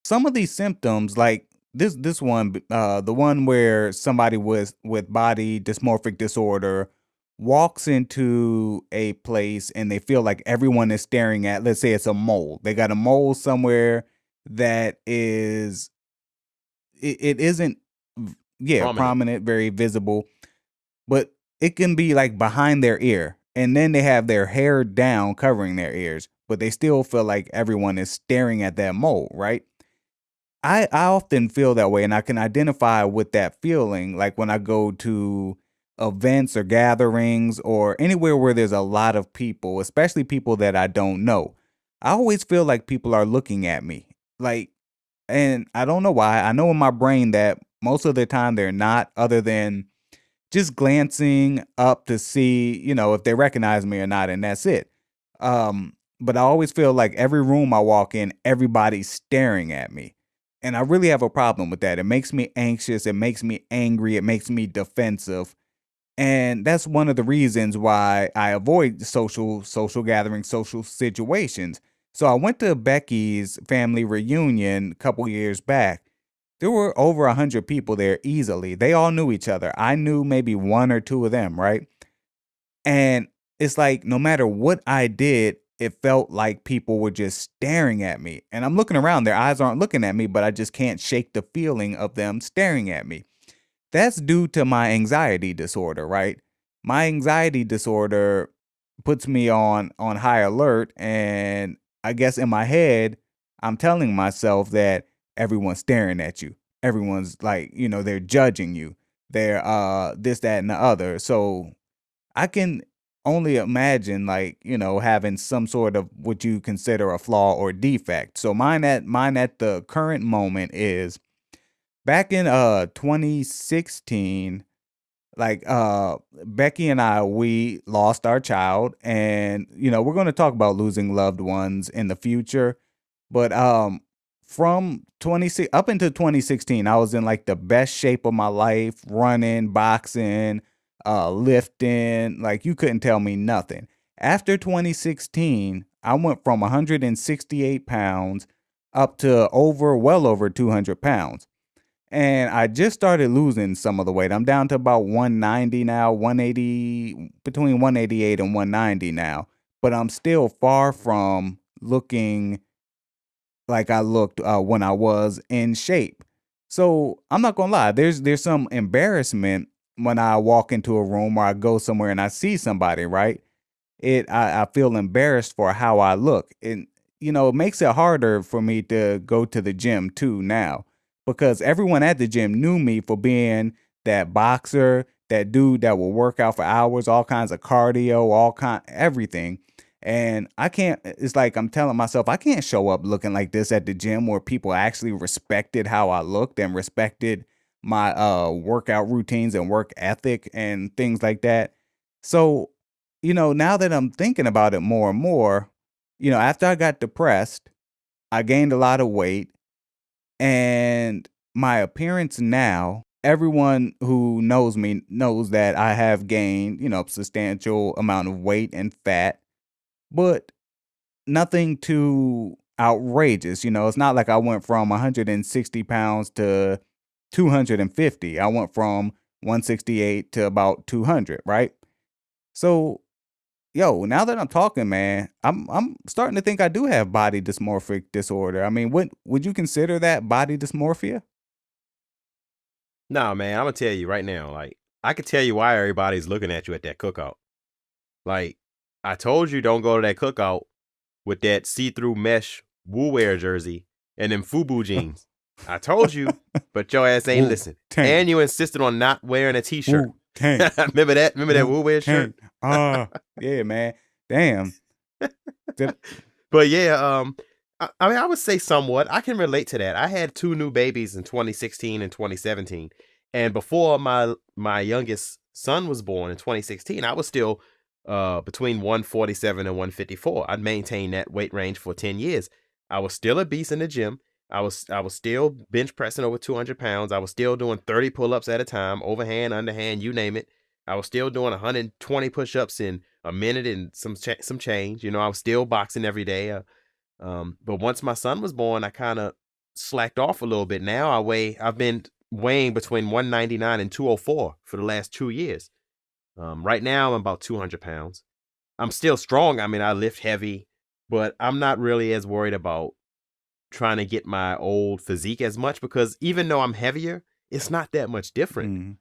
some of these symptoms, like this one, the one where somebody with body dysmorphic disorder walks into a place and they feel like everyone is staring at, let's say it's a mole. They got a mole somewhere that is it isn't yeah, Prominent. prominent, very visible, but it can be like behind their ear. And then they have their hair down covering their ears, but they still feel like everyone is staring at that mole, right? I often feel that way, and I can identify with that feeling, like when I go to events or gatherings or anywhere where there's a lot of people, especially people that I don't know. I always feel like people are looking at me. Like, and I don't know why. I know in my brain that most of the time they're not, other than just glancing up to see, if they recognize me or not, and that's it. But I always feel like every room I walk in, everybody's staring at me. And I really have a problem with that. It makes me anxious, it makes me angry, it makes me defensive. And that's one of the reasons why I avoid social gatherings, social situations. So I went to Becky's family reunion a couple years back. There were over 100 people there easily. They all knew each other. I knew maybe one or two of them, right? And it's like no matter what I did, it felt like people were just staring at me. And I'm looking around, their eyes aren't looking at me, but I just can't shake the feeling of them staring at me. That's due to my anxiety disorder, right? My anxiety disorder puts me on high alert, and I guess in my head I'm telling myself that everyone's staring at you. Everyone's like, they're judging you. They're this that and the other. So I can only imagine, like, having some sort of what you consider a flaw or defect. So mine at the current moment is back in 2016. Like Becky and I, we lost our child, and we're going to talk about losing loved ones in the future. But from 26 up into 2016, I was in like the best shape of my life, running, boxing, lifting, like you couldn't tell me nothing. After 2016, I went from 168 pounds up to well over 200 pounds. And I just started losing some of the weight. I'm down to about 190 now, 180, between 188 and 190 now. But I'm still far from looking like I looked when I was in shape. So I'm not gonna lie. There's some embarrassment when I walk into a room or I go somewhere and I see somebody. Right? I feel embarrassed for how I look, and it makes it harder for me to go to the gym too now, because everyone at the gym knew me for being that boxer, that dude that will work out for hours, all kinds of cardio, all kind everything. And I can't, it's like I'm telling myself I can't show up looking like this at the gym where people actually respected how I looked and respected my workout routines and work ethic and things like that. So, now that I'm thinking about it more and more, after I got depressed, I gained a lot of weight, and my appearance now, everyone who knows me knows that I have gained, substantial amount of weight and fat, but nothing too outrageous. It's not like I went from 160 pounds to 250. I went from 168 to about 200, right? So, yo, now that I'm talking, man, I'm starting to think I do have body dysmorphic disorder. I mean, what would you consider that body dysmorphia? Nah, man, I'm gonna tell you right now. Like, I could tell you why everybody's looking at you at that cookout. Like, I told you don't go to that cookout with that see-through mesh wool wear jersey and them FUBU jeans. I told you, but your ass ain't Wu listen. Tang, And you insisted on not wearing a t-shirt. Wu Tang, Remember that? Remember that Wu wool wear Tang. shirt? Yeah, man. Damn. Did- But yeah, I mean, I would say somewhat. I can relate to that. I had two new babies in 2016 and 2017, and before my youngest son was born in 2016, I was still between 147 and 154. I'd maintained that weight range for 10 years. I was still a beast in the gym. I was still bench pressing over 200 pounds. I was still doing 30 pull-ups at a time, overhand, underhand, you name it. I was still doing 120 push-ups in a minute and some change. I was still boxing every day. But once my son was born, I kind of slacked off a little bit. Now I've been weighing between 199 and 204 for the last 2 years. Right now I'm about 200 pounds. I'm still strong. I mean, I lift heavy, but I'm not really as worried about trying to get my old physique as much, because even though I'm heavier, it's not that much different. Mm.